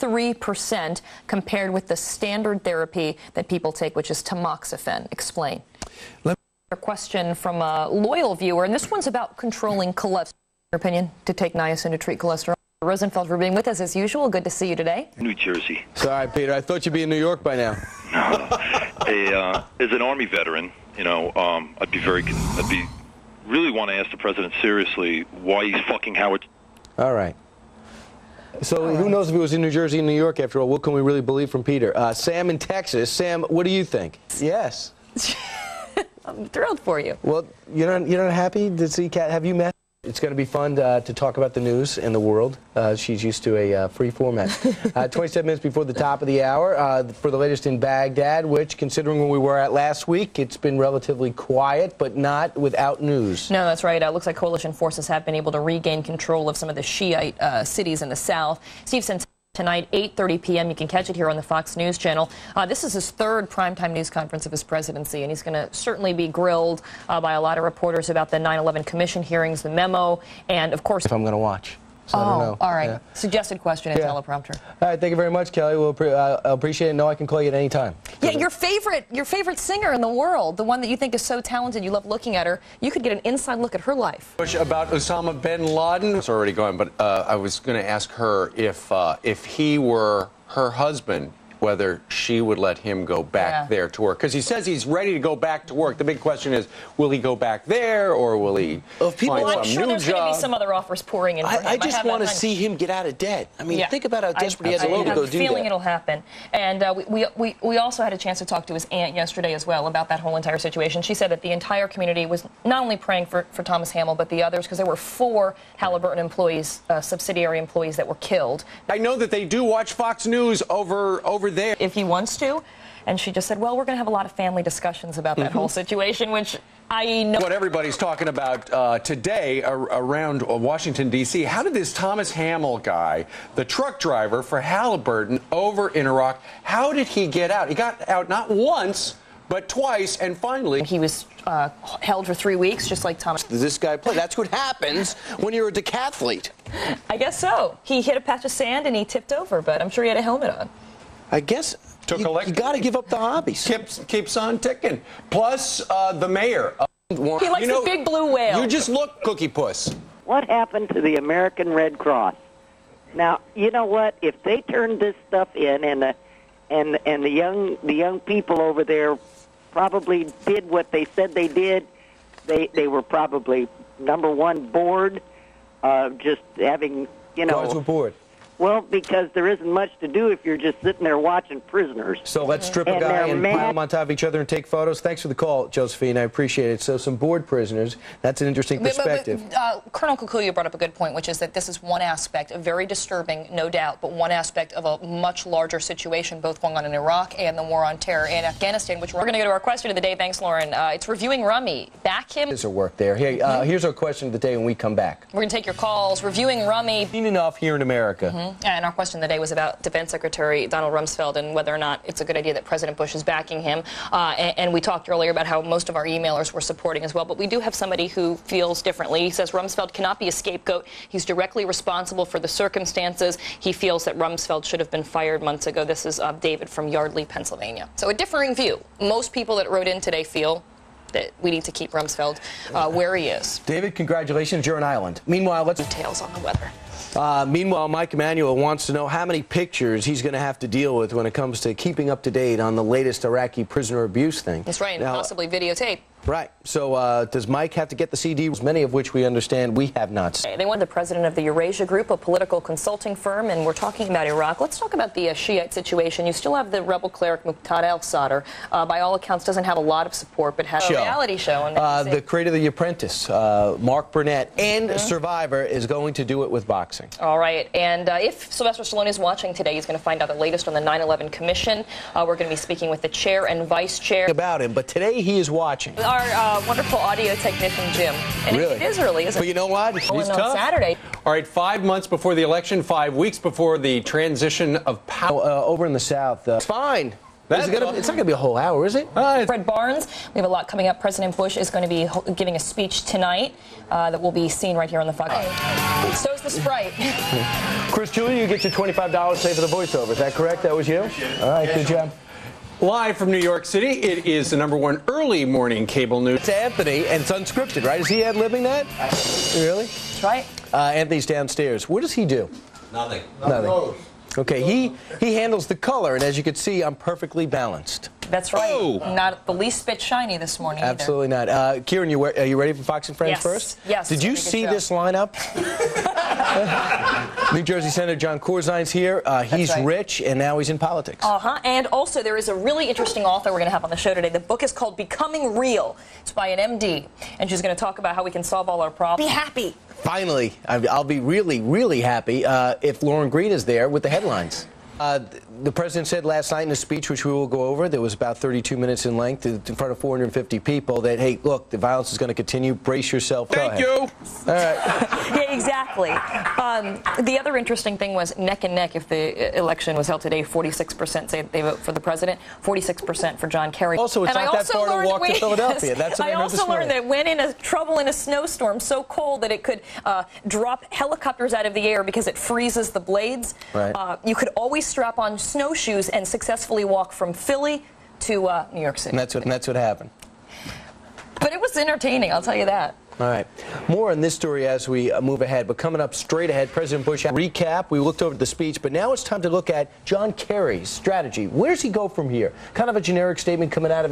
33% compared with the standard therapy that people take, which is tamoxifen. Explain. A question from a loyal viewer, and this one's about controlling cholesterol. Your opinion, to take niacin to treat cholesterol. Rosenfeld for being with us as usual. Good to see you today. New Jersey. Sorry, Peter. I thought you'd be in New York by now. As an Army veteran, you know, I'd be really want to ask the president seriously why he's fucking Howard. All right. So who knows if it was in New Jersey and New York after all? What can we really believe from Peter? Sam in Texas. Sam, what do you think? Yes. I'm thrilled for you. Well, you're not happy to see Kat? Have you met? It's going to be fun to talk about the news and the world. She's used to a free format. 27 minutes before the top of the hour for the latest in Baghdad, which, considering where we were at last week, it's been relatively quiet, but not without news. No, that's right. It looks like coalition forces have been able to regain control of some of the Shiite cities in the south. Steve sent tonight, 8:30 p.m. You can catch it here on the Fox News channel. This is his third primetime news conference of his presidency, and he's going to certainly be grilled by a lot of reporters about the 9/11 Commission hearings, the memo, and, of course... If I'm going to watch. So I don't know. All right. Yeah. Suggested question and teleprompter. All right, thank you very much, Kelly. We'll appreciate it. No, I can call you at any time. Yeah, your favorite singer in the world, the one that you think is so talented, you love looking at her, you could get an inside look at her life. About Osama bin Laden. It's already gone, but I was going to ask her if he were her husband, whether she would let him go back there to work. Because he says he's ready to go back to work. The big question is, will he go back there, or will he find some new job? I'm sure there's going to be some other offers pouring in for him. I just want to see him get out of debt. I mean, think about how desperate he has to go do that. I have a feeling it'll happen. And we also had a chance to talk to his aunt yesterday as well about that whole entire situation. She said that the entire community was not only praying for Thomas Hamill, but the others, because there were 4 Halliburton employees, subsidiary employees, that were killed. I know that they do watch Fox News over there. If he wants to. And she just said, well, we're going to have a lot of family discussions about that whole situation, which I know. What everybody's talking about today around Washington, D.C., how did this Thomas Hamill guy, the truck driver for Halliburton over in Iraq, how did he get out? He got out not once, but twice, and finally... He was held for 3 weeks, just like Thomas. Does this guy play? That's what happens when you're a decathlete. I guess so. He hit a patch of sand and he tipped over, but I'm sure he had a helmet on. I guess you got to give up the hobbies. Keeps on ticking. Plus, the mayor. He likes the big blue whale. You just look, Cookie Puss. What happened to the American Red Cross? Now, you know what? If they turned this stuff in, and the young people over there probably did what they said they did, they were probably, number one, bored, just having, you know. Guys were bored. Well, because there isn't much to do if you're just sitting there watching prisoners. So let's strip a guy and pile them on top of each other and take photos. Thanks for the call, Josephine. I appreciate it. So some bored prisoners. That's an interesting perspective. Colonel Kukulia brought up a good point, which is that this is one aspect, very disturbing, no doubt, but one aspect of a much larger situation, both going on in Iraq and the war on terror in Afghanistan, which we're going to go to our question of the day. Thanks, Lauren. It's reviewing Rummy. Back him. There's a work there. Hey, here's our question of the day when we come back. We're going to take your calls. Reviewing Rummy. Seen enough here in America. And our question of the day was about Defense Secretary Donald Rumsfeld and whether or not it's a good idea that President Bush is backing him. And we talked earlier about how most of our emailers were supporting as well. But we do have somebody who feels differently. He says Rumsfeld cannot be a scapegoat. He's directly responsible for the circumstances. He feels that Rumsfeld should have been fired months ago. This is David from Yardley, Pennsylvania. So a differing view. Most people that wrote in today feel that we need to keep Rumsfeld where he is. David, congratulations. You're an island. Meanwhile, let's... Details on the weather. Meanwhile, Mike Emanuel wants to know how many pictures he's going to have to deal with when it comes to keeping up to date on the latest Iraqi prisoner abuse thing. That's right, and possibly videotape. Right. So does Mike have to get the CDs, many of which we understand we have not seen? They want the president of the Eurasia Group, a political consulting firm, and we're talking about Iraq. Let's talk about the Shiite situation. You still have the rebel cleric Muqtada al-Sadr. By all accounts, doesn't have a lot of support, but has a reality show. The creator of The Apprentice, Mark Burnett, and Survivor is going to do it with boxing. All right. And if Sylvester Stallone is watching today, he's going to find out the latest on the 9/11 Commission. We're going to be speaking with the chair and vice chair. About him, but today he is watching. Our wonderful audio technician, Jim. And really? It is early, isn't it? But you know what? He's tough. Saturday. All right, 5 months before the election, 5 weeks before the transition of power. Over in the South, it's fine. It's not going to be a whole hour, is it? Fred Barnes, we have a lot coming up. President Bush is going to be giving a speech tonight that will be seen right here on the Fox. So is the Sprite. Chris Julia, you get your $25 saved for the voiceover. Is that correct? That was you? All right, good job. Live from New York City, it is the #1 early morning cable news. It's Anthony, and it's unscripted, right? Is he ad-libbing that? Really? That's right. Anthony's downstairs. What does he do? Nothing. Okay, he handles the color, and as you can see, I'm perfectly balanced. That's right. Oh. Not the least bit shiny this morning Absolutely not. Kieran, are you ready for Fox and Friends first? Yes. Did you see this lineup? New Jersey Senator John Corzine's here. He's rich, and now he's in politics. And also, there is a really interesting author we're going to have on the show today. The book is called Becoming Real. It's by an MD, and she's going to talk about how we can solve all our problems. Be happy. Finally, I'll be really, really happy if Lauren Green is there with the headlines. The president said last night in a speech, which we will go over, that was about 32 minutes in length, in front of 450 people, that, hey, look, the violence is going to continue. Brace yourself. Thank you. All right. Yeah, exactly. The other interesting thing was neck and neck. If the election was held today, 46% say they vote for the president, 46% for John Kerry. Also, it's not that far to walk to Philadelphia. That's what I also learned that when in trouble in a snowstorm so cold that it could drop helicopters out of the air because it freezes the blades, you could always strap on snowshoes and successfully walk from Philly to New York City. And that's what happened. But it was entertaining, I'll tell you that. All right. More on this story as we move ahead. But coming up straight ahead, President Bush recap. We looked over the speech, but now it's time to look at John Kerry's strategy. Where does he go from here? Kind of a generic statement coming out of his